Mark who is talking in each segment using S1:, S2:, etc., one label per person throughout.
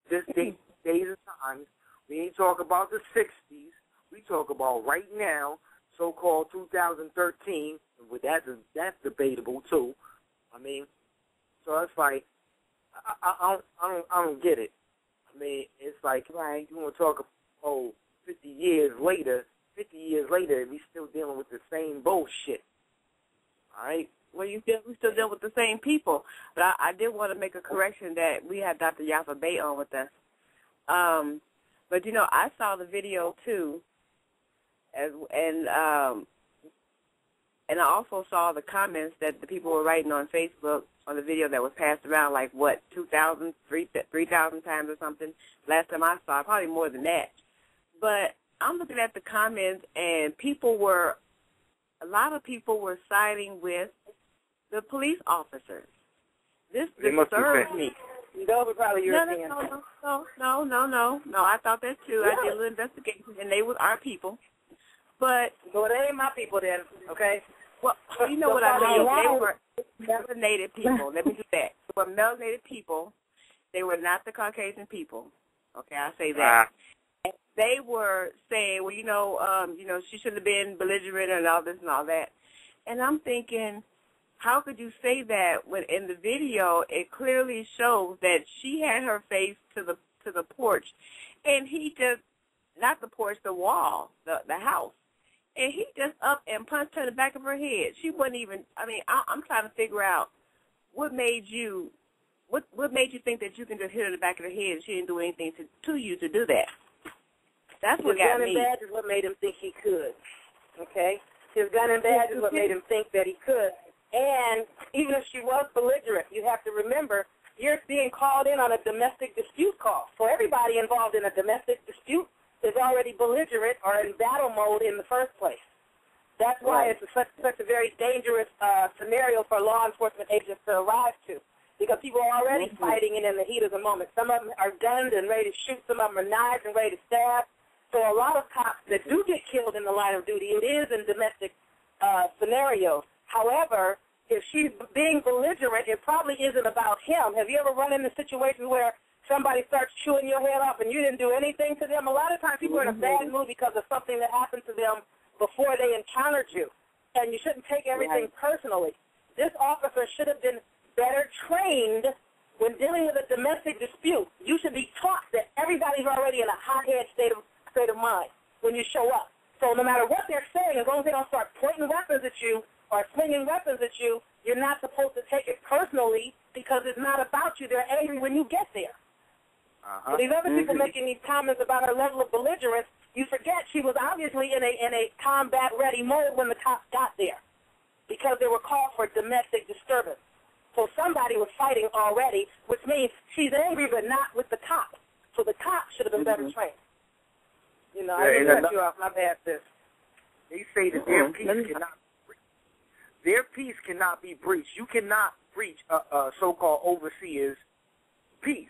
S1: this days and times. We ain't talk about the 60s. We talk about right now, so-called 2013. But that's debatable too. I mean, so it's like I don't get it. I mean, it's like
S2: right.
S1: You want to talk 50 years later, we still dealing with the same bullshit. All right.
S2: Well, we still deal with the same people. But I did want to make a correction that we had Dr. Yaffa Bay on with us. But, you know, I saw the video, too, and I also saw the comments that the people were writing on Facebook on the video that was passed around, like, 2,000, 3,000 times or something. Last time I saw it, probably more than that. But I'm looking at the comments, and a lot of people were siding with the police officers. This disturbed me.
S3: Those were probably Europeans.
S2: No. I thought that too.
S3: Really?
S2: I did a little investigation, and they were our people. But
S3: well, they ain't my people then, okay?
S2: Well, you know what I mean. They were melanated people. Let me do that. They were melanated people. They were not the Caucasian people. Okay, I'll say that. And they were saying, well, you know, she should have been belligerent and all this and all that. And I'm thinking, how could you say that when in the video it clearly shows that she had her face to the porch, and he just, not the porch, the wall, the house, and he just up and punched her in the back of her head. She wasn't even. I mean, I'm trying to figure out what made you think that you can just hit her in the back of her head and she didn't do anything to you to do that. That's what got me.
S3: His gun and badge is what made him think he could. Okay, his gun and badge is what made him think that he could. And even if she was belligerent, you have to remember, you're being called in on a domestic dispute call. So everybody involved in a domestic dispute is already belligerent or in battle mode in the first place. That's why it's such a very dangerous scenario for law enforcement agents to arrive to, because people are already fighting and in the heat of the moment. Some of them are gunned and ready to shoot. Some of them are knives and ready to stab. So a lot of cops that do get killed in the line of duty, it is in domestic scenarios. However, if she's being belligerent, it probably isn't about him. Have you ever run into situations where somebody starts chewing your head off and you didn't do anything to them? A lot of times people are in a bad mood because of something that happened to them before they encountered you. And you shouldn't take everything personally. This officer should have been better trained when dealing with a domestic dispute. You should be taught that everybody's already in a hothead state of mind when you show up. So no matter what they're saying, as long as they don't start pointing weapons at you or swinging weapons at you, you're not supposed to take it personally because it's not about you. They're angry when you get there. So these other people making these comments about her level of belligerence, you forget she was obviously in a combat-ready mode when the cops got there because they were called for domestic disturbance. So somebody was fighting already, which means she's angry but not with the cops. So the cops should have been better trained. You know, I didn't cut you off. My bad, sis.
S1: They say that their peace cannot be breached. You cannot breach a so-called overseer's peace.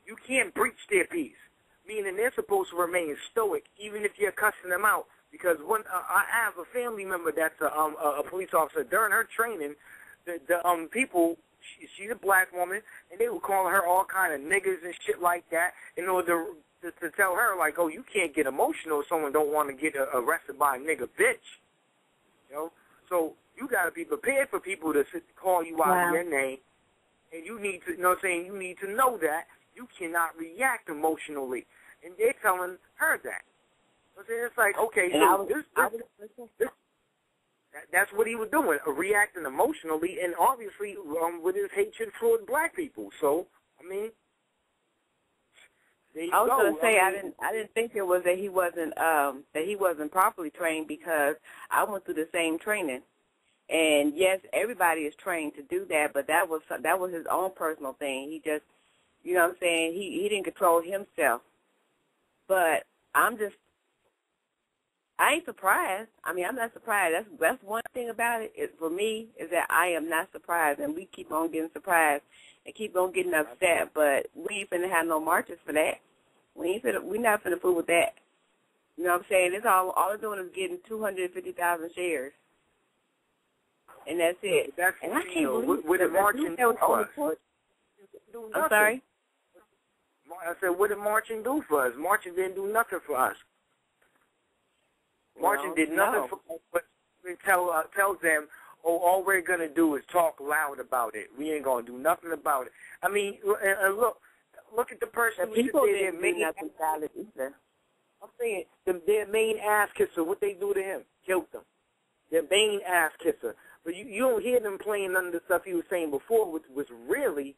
S1: You can't breach their peace, meaning they're supposed to remain stoic, even if you're cussing them out. Because when I have a family member that's a police officer, during her training, the people, she's a black woman, and they were calling her all kind of niggas and shit like that in order to tell her, like, oh, you can't get emotional if someone don't want to get arrested by a nigga bitch. You know? So you got to be prepared for people to call you out of your name, and you need to, you know what I'm saying, you need to know that you cannot react emotionally. And they're telling her that. So it's like, okay, so that's what he was doing, reacting emotionally, and obviously with his hatred toward black people. So, I mean, there you
S2: I was
S1: go.
S2: going to say I didn't think it was that he wasn't properly trained, because I went through the same training. And yes, everybody is trained to do that, but that was his own personal thing. He just, you know what I'm saying, he didn't control himself. But I ain't surprised. I mean, I'm not surprised. That's one thing about it for me, is that I am not surprised, and we keep on getting surprised and keep on getting upset. But we ain't finna have no marches for that. We're not finna fool with that. You know what I'm saying? It's all they're doing is getting 250,000 shares, and that's it. And I can't believe
S1: with the marching.
S2: I'm sorry.
S1: I said, what did marching do for us? Marching didn't do nothing for us. Marching did nothing for us, but tells them, oh, all we're going to do is talk loud about it. We ain't going to do nothing about it. I mean, and look at the person who
S2: people didn't do nothing about it either.
S1: I'm saying their main ass kisser, what they do to him, killed them. Their main ass kisser. But you don't hear them playing none of the stuff he was saying before, which was really,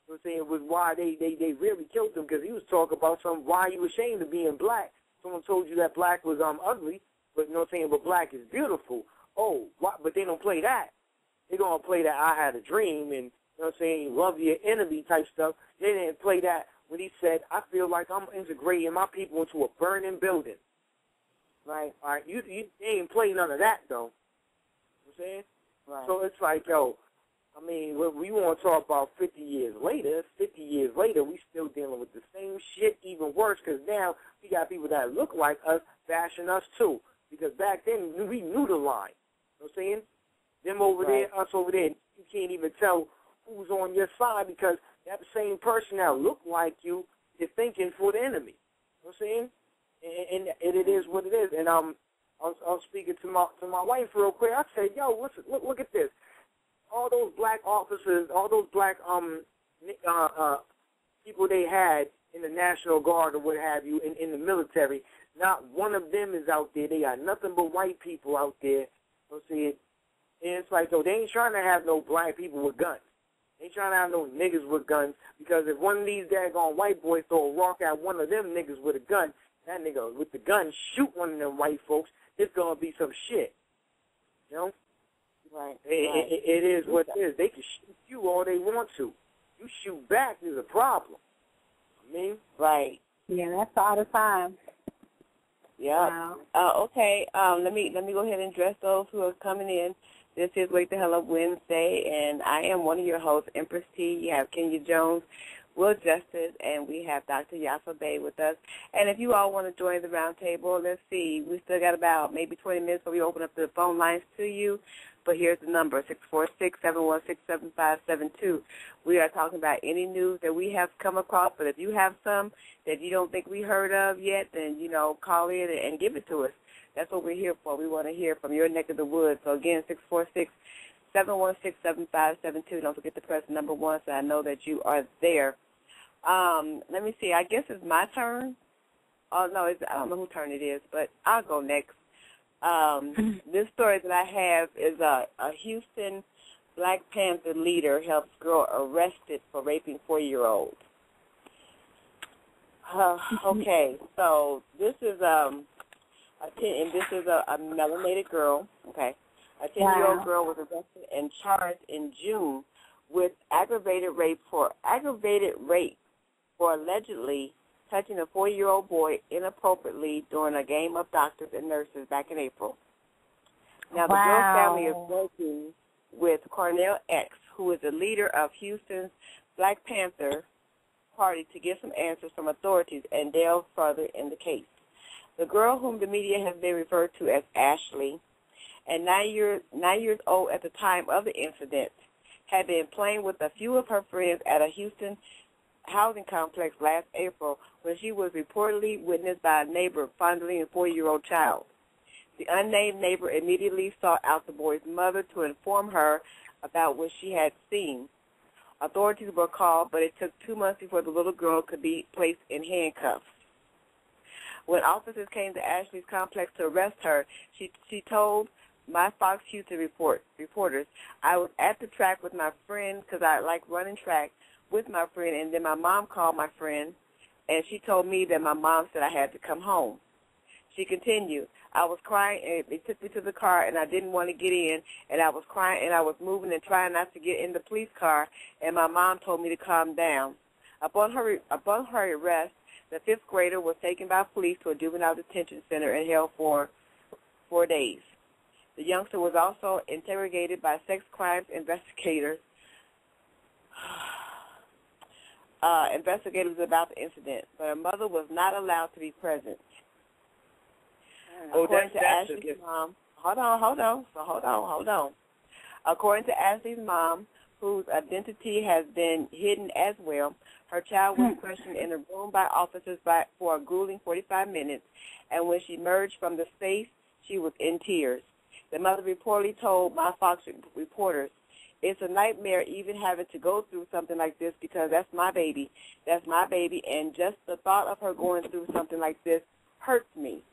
S1: was why they really killed him, because he was talking about why you ashamed of being black. Someone told you that black was ugly, but you know what I'm saying, but black is beautiful. Oh, why? But they don't play that. They're going to play that I had a dream and, you know what I'm saying, love your enemy type stuff. They didn't play that when he said, I feel like I'm integrating my people into a burning building. Right? All right, they ain't play none of that, though. You know what I'm saying? Right. So it's like, yo, I mean, when we want to talk about 50 years later, we still dealing with the same shit, even worse, because now we got people that look like us bashing us, too. Because back then, we knew the line. You know what I'm saying? Them over there, us over there, you can't even tell who's on your side because that same person that look like you is thinking for the enemy. You know what I'm saying? And it is what it is. And I was speaking to my wife real quick. I said, yo, look at this. All those black officers, all those black people they had in the National Guard or what have you in the military, not one of them is out there. They got nothing but white people out there. You know what I'm saying? And it's like, so they ain't trying to have no black people with guns. They ain't trying to have no niggas with guns, because if one of these daggone white boys throw a rock at one of them niggas with a gun, that nigga with the gun shoot one of them white folks, it's going to be some shit. You know? Right. It is what it is. They can shoot you all they want to. You shoot back is a problem. I mean? Right.
S2: Yeah, that's all the time.
S1: Yeah.
S2: Wow. Okay. Let me go ahead and address those who are coming in. This is Wake the Hell Up Wednesday, and I am one of your hosts, Empress T. You have Kenya Jones, Will Justice, and we have Dr. Yaffa Bay with us. And if you all want to join the round table, let's see. We still got about maybe 20 minutes before we open up the phone lines to you. But here's the number, 646-716-7572. We are talking about any news that we have come across. But if you have some that you don't think we heard of yet, then, call in and give it to us. That's what we're here for. We want to hear from your neck of the woods. So, again, 646-716-7572. Don't forget to press number 1 so I know that you are there. Let me see. I guess it's my turn. Oh, no, I don't know whose turn it is, but I'll go next. This story that I have is a Houston Black Panther leader helps girl arrested for raping 4-year-old. Okay, so this is a melanated girl. Okay, a 10-year-old girl was arrested and charged in June with aggravated rape for allegedly touching a 4-year-old boy inappropriately during a game of doctors and nurses back in April. Now, the girl's family is working with Cornell X, who is the leader of Houston's Black Panther Party, to get some answers from authorities and delve further in the case. The girl, whom the media has been referred to as Ashley, and 9 years old at the time of the incident, had been playing with a few of her friends at a Houston housing complex last April when she was reportedly witnessed by a neighbor fondling a 4-year-old child. The unnamed neighbor immediately sought out the boy's mother to inform her about what she had seen. Authorities were called, but it took 2 months before the little girl could be placed in handcuffs. When officers came to Ashley's complex to arrest her, she told my Fox Houston reporters, I was at the track with my friend because I like running track with my friend, and then my mom called my friend, and she told me that my mom said I had to come home. She continued, I was crying, and they took me to the car, and I didn't want to get in, and I was crying, and I was moving and trying not to get in the police car, and my mom told me to calm down. Upon her arrest, the 5th grader was taken by police to a juvenile detention center and held for 4 days. The youngster was also interrogated by sex crimes investigators about the incident, but her mother was not allowed to be present. According to Ashley's mom, hold on. According to Ashley's mom, whose identity has been hidden as well, Her child was questioned in a room by officers for a grueling 45 minutes, and when she emerged from the safe, she was in tears. The mother reportedly told my Fox reporters, "It's a nightmare even having to go through something like this because that's my baby. That's my baby, and just the thought of her going through something like this hurts me."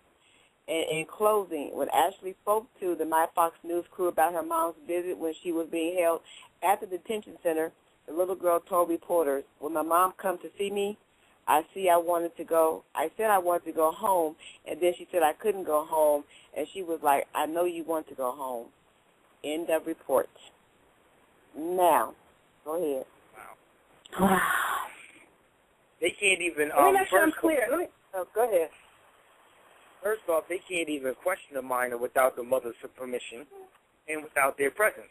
S2: And in closing, when Ashley spoke to the My Fox News crew about her mom's visit when she was being held at the detention center, the little girl told reporters, "When my mom come to see me, I said I wanted to go home, and then she said I couldn't go home, and she was like, I know you want to go home." End of report. Now, go ahead.
S1: Wow. They can't even.
S3: Let me make sure I'm clear. Go ahead.
S1: First off, they can't even question a minor without the mother's permission and without their presence.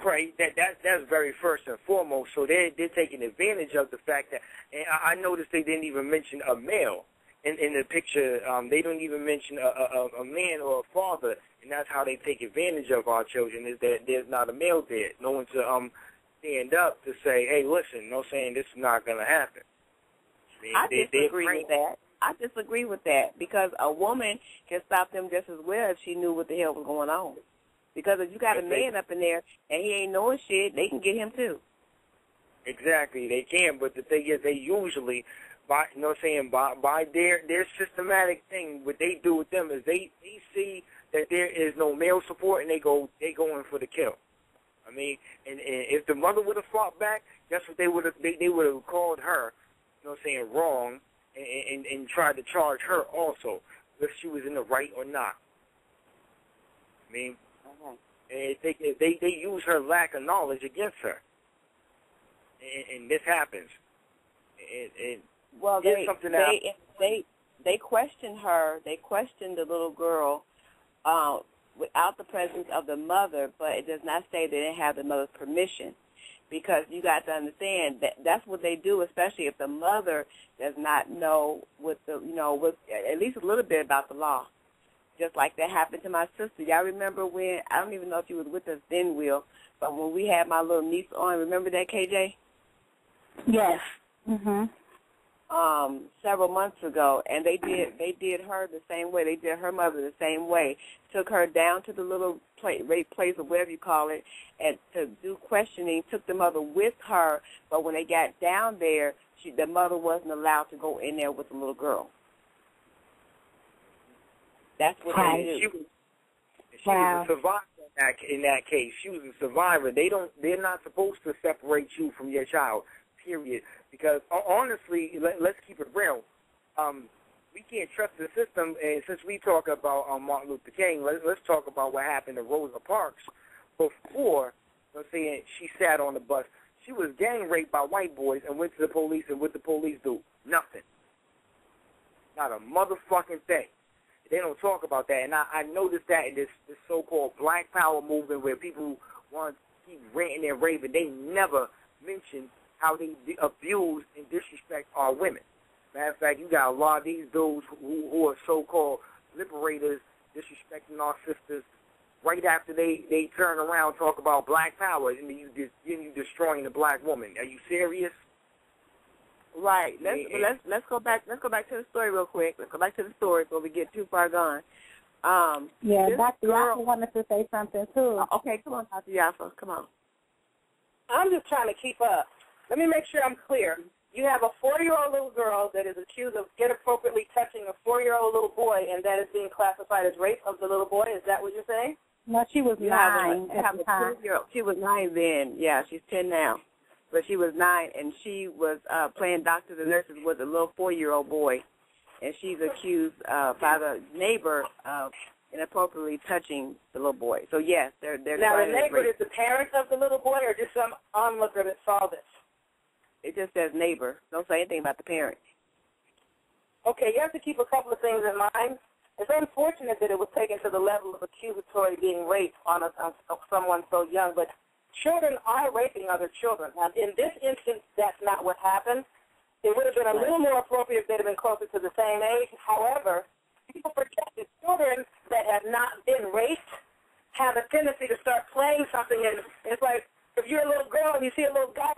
S1: Right? That's very first and foremost. So they're taking advantage of the fact that, and I noticed they didn't even mention a male in the picture. They don't even mention a man or a father, and that's how they take advantage of our children, is that there's not a male there. No one to stand up to say, hey, listen, no saying this is not going to happen.
S2: I disagree with that. I disagree with that because a woman can stop them just as well if she knew what the hell was going on. Because if you got a man up in there and he ain't knowing shit, they can get him too.
S1: Exactly, they can. But the thing is, they usually, by their systematic thing, what they do with them is they see that there is no male support and they go in for the kill. I mean, and if the mother would have fought back, that's what they would have called her, wrong. And tried to charge her also, if she was in the right or not. I mean, and they use her lack of knowledge against her, and this happens.
S2: Well, they questioned her. They questioned the little girl without the presence of the mother, but it does not say they didn't have the mother's permission. Because you got to understand that that's what they do, especially if the mother does not know with at least a little bit about the law. Just like that happened to my sister. Y'all remember when, I don't even know if you was with us then, Will, but when we had my little niece on, remember that, KJ?
S4: Yes.
S2: Several months ago, and they did her the same way. They did her mother the same way. Took her down to the little rape place or whatever you call it, and to do questioning. Took the mother with her, but when they got down there, the mother wasn't allowed to go in there with the little girl. That's what they do.
S1: She was a survivor in that case. She was a survivor. They're not supposed to separate you from your child. Period. Because honestly, let's keep it real. We can't trust the system. And since we talk about Martin Luther King, let's talk about what happened to Rosa Parks before. Let's say she sat on the bus. She was gang raped by white boys and went to the police. And what the police do? Nothing. Not a motherfucking thing. They don't talk about that. And I noticed that in this so-called Black Power movement where people want to keep ranting and raving, they never mention how they abuse and disrespect our women. Matter of fact, you got a lot of these dudes who are so-called liberators disrespecting our sisters right after they turn around and talk about black power and you destroying the black woman. Are you serious?
S2: Right. Let's go back. Let's go back to the story real quick. Let's go back to the story before we get too far gone.
S4: Dr. Yaffa wanted to say something too.
S2: Okay, come on, Dr. Yaffa. Come on.
S3: I'm just trying to keep up. Let me make sure I'm clear. You have a 4-year-old little girl that is accused of inappropriately touching a 4-year-old little boy, and that is being classified as rape of the little boy. Is that what you're saying?
S4: No, she was 9 at the time.
S2: She was 9 then. Yeah, she's 10 now. But she was 9, and she was playing doctors and nurses with a little 4-year-old boy, and she's accused by the neighbor of inappropriately touching the little boy. So, yes, they're
S3: now, the neighbor is the parent of the little boy or just some onlooker that saw this?
S2: It just says neighbor. Don't say anything about the parent.
S3: Okay, you have to keep a couple of things in mind. It's unfortunate that it was taken to the level of accusatory being raped on someone so young, but children are raping other children. Now, in this instance, that's not what happened. It would have been a little more appropriate if they'd have been closer to the same age. However, people forget that children that have not been raped have a tendency to start playing something, and it's like if you're a little girl and you see a little guy